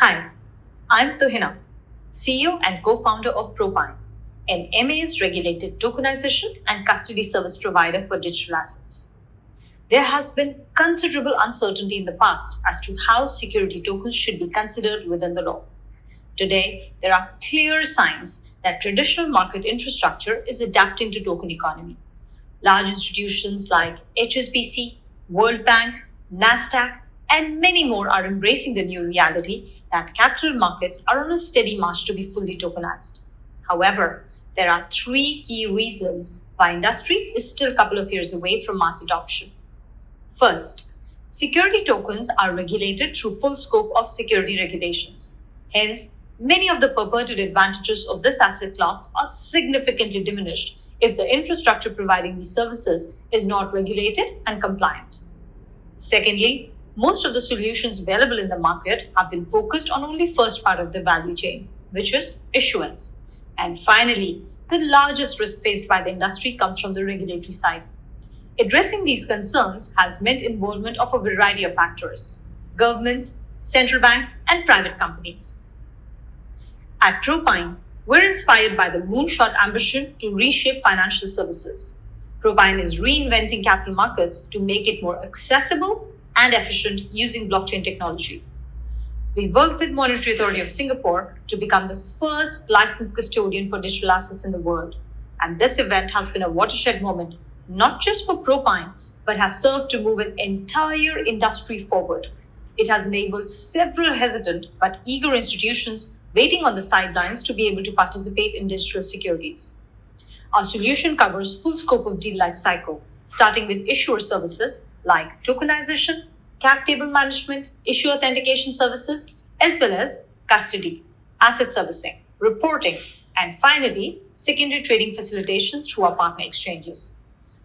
Hi, I'm Tuhina, CEO and co-founder of Propine, an MAS-regulated tokenization and custody service provider for digital assets. There has been considerable uncertainty in the past as to how security tokens should be considered within the law. Today, there are clear signs that traditional market infrastructure is adapting to token economy. Large institutions like HSBC, World Bank, NASDAQ, and many more are embracing the new reality that capital markets are on a steady march to be fully tokenized. However, there are three key reasons why industry is still a couple of years away from mass adoption. First, security tokens are regulated through full scope of security regulations. Hence, many of the purported advantages of this asset class are significantly diminished if the infrastructure providing these services is not regulated and compliant. Secondly, most of the solutions available in the market have been focused on only first part of the value chain, which is issuance. And finally, the largest risk faced by the industry comes from the regulatory side. Addressing these concerns has meant involvement of a variety of actors: governments, central banks, and private companies. At Propine, we're inspired by the moonshot ambition to reshape financial services. Propine is reinventing capital markets to make it more accessible and efficient using blockchain technology. We worked with Monetary Authority of Singapore to become the first licensed custodian for digital assets in the world. And this event has been a watershed moment, not just for Propine, but has served to move an entire industry forward. It has enabled several hesitant but eager institutions waiting on the sidelines to be able to participate in digital securities. Our solution covers full scope of deal life cycle, starting with issuer services like tokenization, cap table management, issue authentication services, as well as custody, asset servicing, reporting, and finally, secondary trading facilitation through our partner exchanges.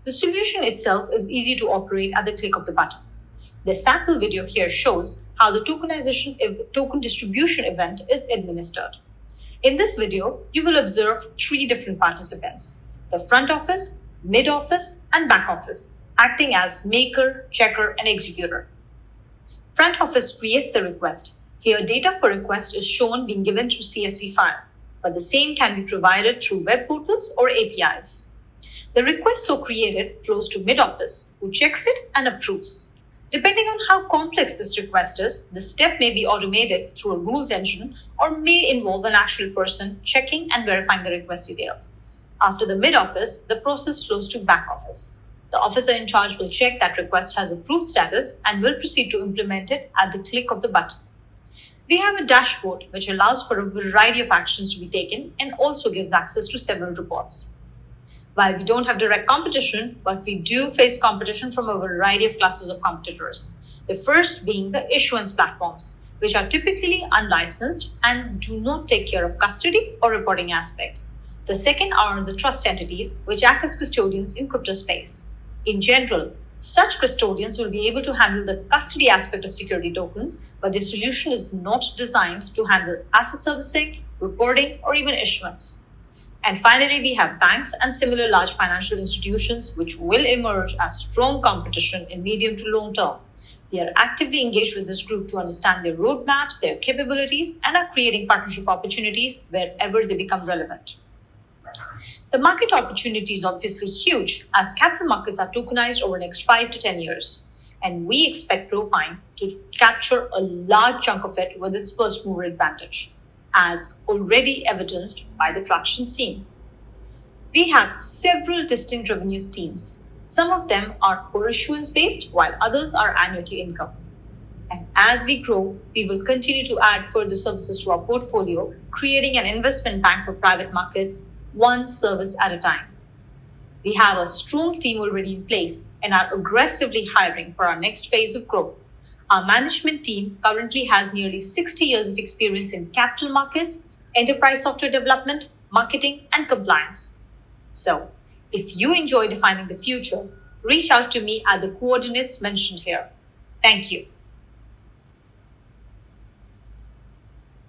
The solution itself is easy to operate at the click of the button. The sample video here shows how the token distribution event is administered. In this video, you will observe three different participants: the front office, mid office, and back office, acting as maker, checker, and executor. Front office creates the request. Here, data for request is shown being given through CSV file, but the same can be provided through web portals or APIs. The request so created flows to mid office, who checks it and approves. Depending on how complex this request is, the step may be automated through a rules engine or may involve an actual person checking and verifying the request details. After the mid office, the process flows to back office. The officer in charge will check that request has approved status and will proceed to implement it at the click of the button. We have a dashboard which allows for a variety of actions to be taken and also gives access to several reports. While we don't have direct competition, but we do face competition from a variety of classes of competitors. The first being the issuance platforms, which are typically unlicensed and do not take care of custody or reporting aspect. The second are the trust entities, which act as custodians in crypto space. In general, such custodians will be able to handle the custody aspect of security tokens, but the solution is not designed to handle asset servicing, reporting, or even issuance. And finally, we have banks and similar large financial institutions which will emerge as strong competition in medium to long term. We are actively engaged with this group to understand their roadmaps, their capabilities, and are creating partnership opportunities wherever they become relevant. The market opportunity is obviously huge as capital markets are tokenized over the next 5 to 10 years. And we expect Propine to capture a large chunk of it with its first mover advantage, as already evidenced by the traction seen. We have several distinct revenue streams. Some of them are per issuance based, while others are annuity income. And as we grow, we will continue to add further services to our portfolio, creating an investment bank for private markets, one service at a time. We have a strong team already in place and are aggressively hiring for our next phase of growth. Our management team currently has nearly 60 years of experience in capital markets, enterprise software development, marketing, and compliance. So, if you enjoy defining the future, reach out to me at the coordinates mentioned here. Thank you.